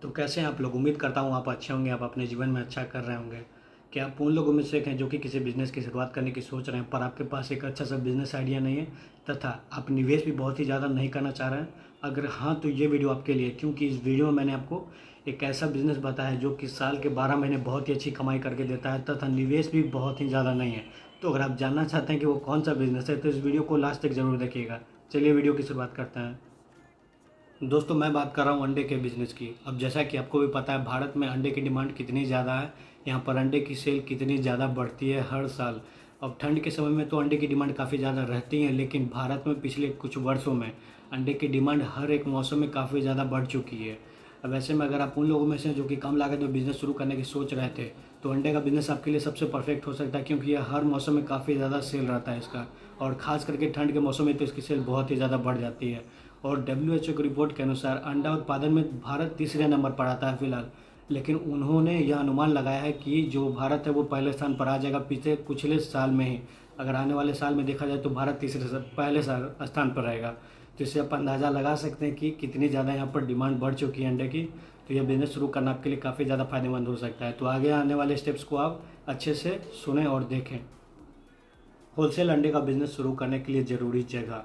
तो कैसे हैं आप लोग? उम्मीद करता हूँ आप अच्छे होंगे, आप अपने जीवन में अच्छा कर रहे होंगे। क्या आप उन लोगों में से एक हैं जो कि किसी बिज़नेस की शुरुआत करने की सोच रहे हैं, पर आपके पास एक अच्छा सा बिज़नेस आइडिया नहीं है तथा आप निवेश भी बहुत ही ज़्यादा नहीं करना चाह रहे हैं? अगर हाँ, तो ये वीडियो आपके लिए है, क्योंकि इस वीडियो में मैंने आपको एक ऐसा बिज़नेस बताया है जो कि साल के 12 महीने बहुत ही अच्छी कमाई करके देता है तथा निवेश भी बहुत ही ज़्यादा नहीं है। तो अगर आप जानना चाहते हैं कि वो कौन-सा बिज़नेस है, तो इस वीडियो को लास्ट तक ज़रूर देखिएगा। चलिए वीडियो की शुरुआत करते हैं। दोस्तों, मैं बात कर रहा हूँ अंडे के बिज़नेस की। अब जैसा कि आपको भी पता है, भारत में अंडे की डिमांड कितनी ज़्यादा है, यहाँ पर अंडे की सेल कितनी ज़्यादा बढ़ती है हर साल। अब ठंड के समय में तो अंडे की डिमांड काफ़ी ज़्यादा रहती है, लेकिन भारत में पिछले कुछ वर्षों में अंडे की डिमांड हर एक मौसम में काफ़ी ज़्यादा बढ़ चुकी है। अब ऐसे में अगर आप उन लोगों में से जो कि कम लागत में बिज़नेस शुरू करने की सोच रहे थे, तो अंडे का बिज़नेस आपके लिए सबसे परफेक्ट हो सकता है, क्योंकि यह हर मौसम में काफ़ी ज़्यादा सेल रहता है इसका। और ख़ास करके ठंड के मौसम में तो इसकी सेल बहुत ही ज़्यादा बढ़ जाती है। और डब्ल्यूएचओ की रिपोर्ट के अनुसार अंडा उत्पादन में भारत तीसरे नंबर पर आता है फिलहाल। लेकिन उन्होंने यह अनुमान लगाया है कि जो भारत है वो पहले स्थान पर आ जाएगा पिछले साल में ही। अगर आने वाले साल में देखा जाए तो भारत पहले स्थान पर रहेगा। तो इससे आप अंदाज़ा लगा सकते हैं कि कितनी ज़्यादा यहाँ पर डिमांड बढ़ चुकी है अंडे की। तो यह बिज़नेस शुरू करना आपके लिए काफ़ी ज़्यादा फायदेमंद हो सकता है। तो आगे आने वाले स्टेप्स को आप अच्छे से सुने और देखें। होलसेल अंडे का बिज़नेस शुरू करने के लिए ज़रूरी जगह।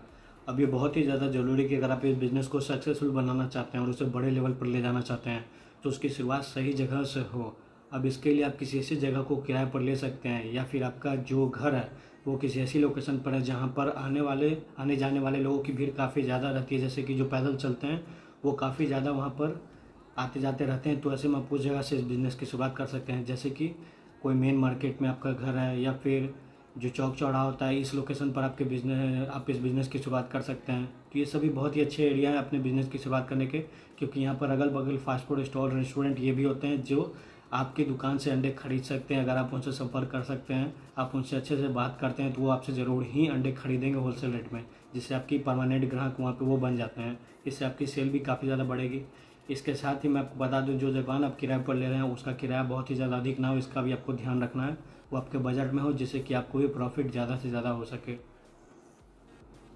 अब ये बहुत ही ज़्यादा ज़रूरी है कि अगर आप इस बिज़नेस को सक्सेसफुल बनाना चाहते हैं और उसे बड़े लेवल पर ले जाना चाहते हैं, तो उसकी शुरुआत सही जगह से हो। अब इसके लिए आप किसी ऐसी जगह को किराए पर ले सकते हैं, या फिर आपका जो घर है वो किसी ऐसी लोकेशन पर है जहाँ पर आने जाने वाले लोगों की भीड़ काफ़ी ज़्यादा रहती है। जैसे कि जो पैदल चलते हैं वो काफ़ी ज़्यादा वहाँ पर आते जाते रहते हैं। तो ऐसे में आप उस जगह से इस बिज़नेस की शुरुआत कर सकते हैं। जैसे कि कोई मेन मार्केट में आपका घर है, या फिर जो चौक चौराहा होता है, इस लोकेशन पर आप इस बिज़नेस की शुरुआत कर सकते हैं। तो ये सभी बहुत ही अच्छे एरिया हैं अपने बिज़नेस की शुरुआत करने के, क्योंकि यहाँ पर अगल बगल फास्ट फूड स्टॉल, रेस्टोरेंट ये भी होते हैं जो आपकी दुकान से अंडे खरीद सकते हैं। अगर आप उनसे संपर्क कर सकते हैं, आप उनसे अच्छे से बात करते हैं, तो वो आपसे ज़रूर ही अंडे खरीदेंगे होलसेल रेट में, जिससे आपकी परमानेंट ग्राहक वहाँ पे वो बन जाते हैं। इससे आपकी सेल भी काफ़ी ज़्यादा बढ़ेगी। इसके साथ ही मैं आपको बता दूं, जो दुकान आप किराए पर ले रहे हैं उसका किराया बहुत ही ज़्यादा अधिक ना हो, इसका भी आपको ध्यान रखना है। वो आपके बजट में हो, जिससे कि आपको भी प्रॉफिट ज़्यादा से ज़्यादा हो सके।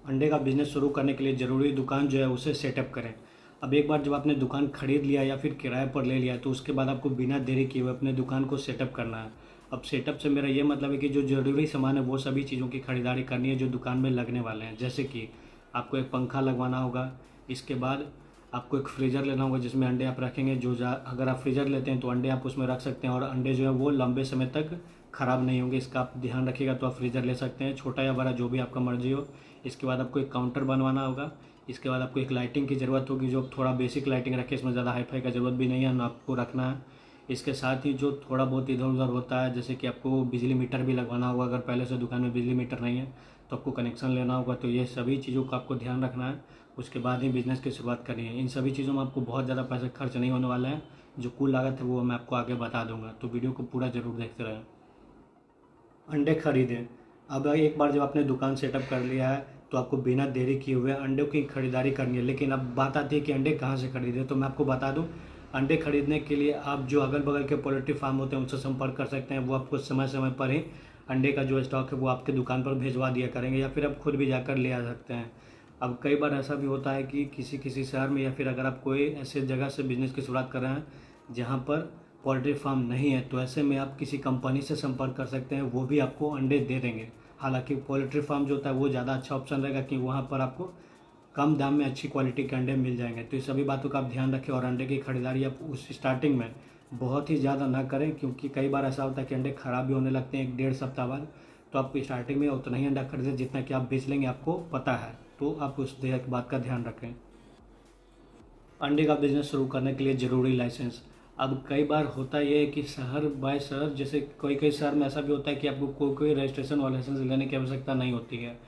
अंडे का बिज़नेस शुरू करने के लिए ज़रूरी दुकान जो है उसे सेटअप करें। अब एक बार जब आपने दुकान खरीद लिया या फिर किराए पर ले लिया, तो उसके बाद आपको बिना देरी किए हुए अपने दुकान को सेटअप करना है। अब सेटअप से मेरा ये मतलब है कि जो ज़रूरी सामान है वो सभी चीज़ों की खरीदारी करनी है जो दुकान में लगने वाले हैं। जैसे कि आपको एक पंखा लगवाना होगा, इसके बाद आपको एक फ्रीज़र लेना होगा जिसमें अंडे आप रखेंगे। अगर आप फ्रीज़र लेते हैं तो अंडे आप उसमें रख सकते हैं, और अंडे जो है वो लंबे समय तक ख़राब नहीं होंगे, इसका आप ध्यान रखिएगा। तो आप फ्रीज़र ले सकते हैं, छोटा या बड़ा जो भी आपका मर्जी हो। इसके बाद आपको एक काउंटर बनवाना होगा। इसके बाद आपको एक लाइटिंग की ज़रूरत होगी, जो थोड़ा बेसिक लाइटिंग रखे, इसमें ज़्यादा हाई फाई का ज़रूरत भी नहीं है ना आपको रखना है। इसके साथ ही जो थोड़ा बहुत इधर उधर होता है, जैसे कि आपको बिजली मीटर भी लगवाना होगा। अगर पहले से दुकान में बिजली मीटर नहीं है तो आपको कनेक्शन लेना होगा। तो ये सभी चीज़ों का आपको ध्यान रखना है, उसके बाद ही बिज़नेस की शुरुआत करनी है। इन सभी चीज़ों में आपको बहुत ज़्यादा पैसे खर्च नहीं होने वाले हैं। जो कुल लागत है वो मैं आपको आगे बता दूंगा, तो वीडियो को पूरा ज़रूर देखते रहें। अंडे खरीदें। अब एक बार जब आपने दुकान सेटअप कर लिया है, तो आपको बिना देरी किए हुए अंडों की खरीदारी करनी है। लेकिन अब बात आती है कि अंडे कहाँ से खरीदें, तो मैं आपको बता दूं, अंडे खरीदने के लिए आप जो अगल बगल के पोल्ट्री फार्म होते हैं उनसे संपर्क कर सकते हैं। वो आपको समय समय पर ही अंडे का जो स्टॉक है वो आपके दुकान पर भिजवा दिया करेंगे, या फिर आप खुद भी जाकर ले आ सकते हैं। अब कई बार ऐसा भी होता है कि किसी किसी शहर में, या फिर अगर आप कोई ऐसे जगह से बिजनेस की शुरुआत कर रहे हैं जहाँ पर पोल्ट्री फार्म नहीं है, तो ऐसे में आप किसी कंपनी से संपर्क कर सकते हैं, वो भी आपको अंडे दे देंगे। हालांकि पोल्ट्री फार्म जो होता है वो ज़्यादा अच्छा ऑप्शन रहेगा, कि वहाँ पर आपको कम दाम में अच्छी क्वालिटी के अंडे मिल जाएंगे। तो इस सभी बातों का आप ध्यान रखें, और अंडे की खरीदारी आप उस स्टार्टिंग में बहुत ही ज़्यादा ना करें, क्योंकि कई बार ऐसा होता है कि अंडे ख़राब भी होने लगते हैं 1 डेढ़ सप्ताह बाद। तो आप स्टार्टिंग में उतना ही अंडा खरीदें जितना कि आप बेच लेंगे, आपको पता है। तो आप उस बात का ध्यान रखें। अंडे का बिज़नेस शुरू करने के लिए ज़रूरी लाइसेंस। अब कई बार होता ये है कि शहर बाय शहर, जैसे कोई कई शहर में ऐसा भी होता है कि आपको कोई रजिस्ट्रेशन और लाइसेंस लेने की आवश्यकता नहीं होती है।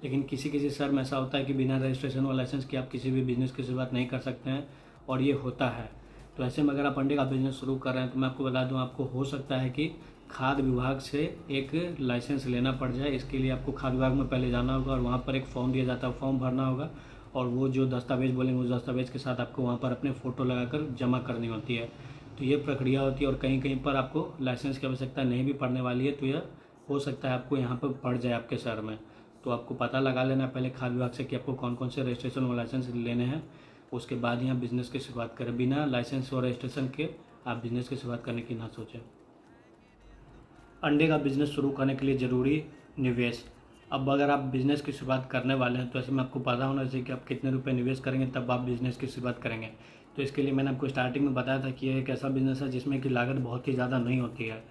लेकिन किसी किसी शहर में ऐसा होता है कि बिना रजिस्ट्रेशन और लाइसेंस के आप किसी भी बिज़नेस की शुरुआत नहीं कर सकते हैं, और ये होता है। तो ऐसे में अगर आप अंडे का बिज़नेस शुरू कर रहे हैं, तो मैं आपको बता दूं, आपको हो सकता है कि खाद्य विभाग से एक लाइसेंस लेना पड़ जाए। इसके लिए आपको खाद्य विभाग में पहले जाना होगा, और वहाँ पर एक फॉर्म दिया जाता है, फॉर्म भरना होगा। और वो जो दस्तावेज़ बोलेंगे उस दस्तावेज़ के साथ आपको वहाँ पर अपने फ़ोटो लगाकर जमा करनी होती है। तो ये प्रक्रिया होती है, और कहीं कहीं पर आपको लाइसेंस की आवश्यकता नहीं भी पड़ने वाली है। तो यह हो सकता है आपको यहाँ पर पड़ जाए आपके शहर में। तो आपको पता लगा लेना पहले खाद्य विभाग से कि आपको कौन कौन से रजिस्ट्रेशन और लाइसेंस लेने हैं। उसके बाद ही आप बिज़नेस की शुरुआत करें। बिना लाइसेंस और रजिस्ट्रेशन के आप बिज़नेस की शुरुआत करने की ना सोचें। अंडे का बिज़नेस शुरू करने के लिए ज़रूरी निवेश। अब अगर आप बिज़नेस की शुरुआत करने वाले हैं तो ऐसे में आपको पता होना चाहिए कि आप कितने रुपए निवेश करेंगे तब आप बिज़नेस की शुरुआत करेंगे। तो इसके लिए मैंने आपको स्टार्टिंग में बताया था कि यह एक ऐसा बिज़नेस है जिसमें कि लागत बहुत ही ज़्यादा नहीं होती है।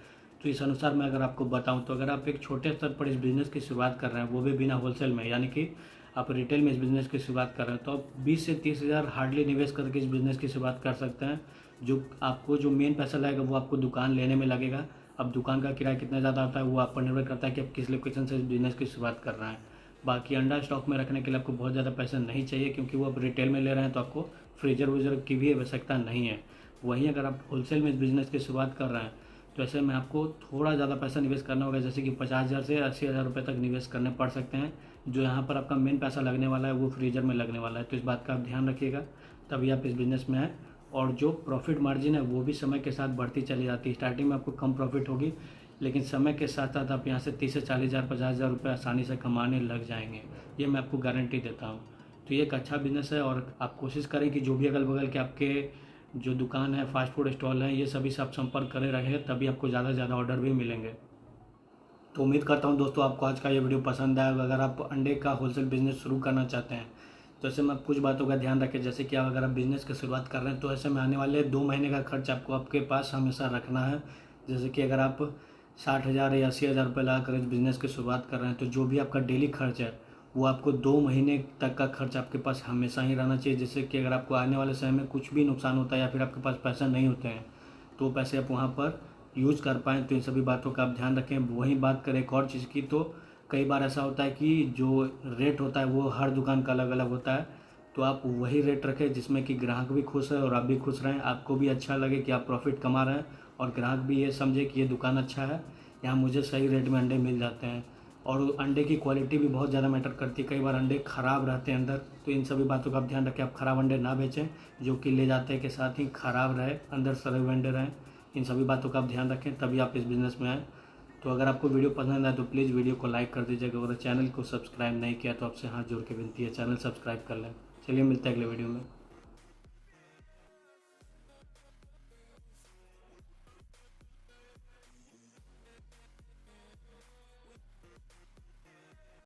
तो इस अनुसार मैं अगर आपको बताऊं तो अगर आप एक छोटे स्तर पर इस बिज़नेस की शुरुआत कर रहे हैं, वो भी बिना होलसेल में, यानी कि आप रिटेल में इस बिज़नेस की शुरुआत कर रहे हैं, तो आप 20 से 30 हज़ार हार्डली निवेश करके इस बिज़नेस की शुरुआत कर सकते हैं। जो मेन पैसा लगेगा वो आपको दुकान लेने में लगेगा। अब दुकान का किराया कितना ज़्यादा आता है वो आप पर निर्भर करता है कि आप किस लोकेशन से इस बिज़नेस की शुरुआत कर रहे हैं। बाकी अंडा स्टॉक में रखने के लिए आपको बहुत ज़्यादा पैसा नहीं चाहिए, क्योंकि वो आप रिटेल में ले रहे हैं तो आपको फ्रीजर व्रीजर की भी आवश्यकता नहीं है। वहीं अगर आप होलसेल में इस बिज़नेस की शुरुआत कर रहे हैं तो ऐसे में आपको थोड़ा ज़्यादा पैसा निवेश करना होगा, जैसे कि 50,000 से 80,000 रुपये तक निवेश करने पड़ सकते हैं। जो यहाँ पर आपका मेन पैसा लगने वाला है वो फ्रीजर में लगने वाला है, तो इस बात का आप ध्यान रखिएगा, तभी आप इस बिज़नेस में आए। और जो प्रॉफिट मार्जिन है वो भी समय के साथ बढ़ती चली जाती है। स्टार्टिंग में आपको कम प्रॉफिट होगी, लेकिन समय के साथ साथ आप यहाँ से 30 से 40,000 50,000 रुपये आसानी से कमाने लग जाएंगे, ये मैं आपको गारंटी देता हूँ। तो ये एक अच्छा बिज़नेस है और आप कोशिश करें कि जो भी अगल बगल के आपके जो दुकान है, फास्ट फूड स्टॉल है, ये सभी से आप संपर्क करे रहें, तभी आपको ज़्यादा से ज़्यादा ऑर्डर भी मिलेंगे। तो उम्मीद करता हूँ दोस्तों आपको आज का ये वीडियो पसंद आया। अगर आप अंडे का होलसेल बिज़नेस शुरू करना चाहते हैं तो ऐसे में आप कुछ बातों का ध्यान रखें, जैसे कि अगर आप बिज़नेस की शुरुआत कर रहे हैं तो ऐसे में आने वाले 2 महीने का खर्च आपको आपके पास हमेशा रखना है। जैसे कि अगर आप 60,000 या 80,000 रुपये लगा कर इस बिज़नेस की शुरुआत कर रहे हैं तो जो भी आपका डेली खर्च है वो आपको 2 महीने तक का खर्च आपके पास हमेशा ही रहना चाहिए। जिससे कि अगर आपको आने वाले समय में कुछ भी नुकसान होता है या फिर आपके पास पैसा नहीं होते हैं तो पैसे आप वहाँ पर यूज़ कर पाएँ। तो इन सभी बातों का आप ध्यान रखें। वहीं बात करें एक और चीज़ की, तो कई बार ऐसा होता है कि जो रेट होता है वो हर दुकान का अलग अलग होता है, तो आप वही रेट रखें जिसमें कि ग्राहक भी खुश है और आप भी खुश रहें, आपको भी अच्छा लगे कि आप प्रॉफिट कमा रहे हैं और ग्राहक भी ये समझे कि ये दुकान अच्छा है, यहाँ मुझे सही रेट में अंडे मिल जाते हैं। और अंडे की क्वालिटी भी बहुत ज़्यादा मैटर करती है, कई बार अंडे ख़राब रहते हैं अंदर। तो इन सभी बातों का आप ध्यान रखें, आप ख़राब अंडे ना बेचें, जो कि ले जाते हैं के साथ ही ख़राब रहे, अंदर सड़े हुए अंडे रहें। इन सभी बातों का आप ध्यान रखें, तभी आप इस बिज़नेस में आएँ। तो अगर आपको वीडियो पसंद आए तो प्लीज़ वीडियो को लाइक कर दीजिएगा। अगर चैनल को सब्सक्राइब नहीं किया तो आपसे हाथ जोड़ के विनती है, चैनल सब्सक्राइब कर लें। चलिए मिलते हैं अगले वीडियो में।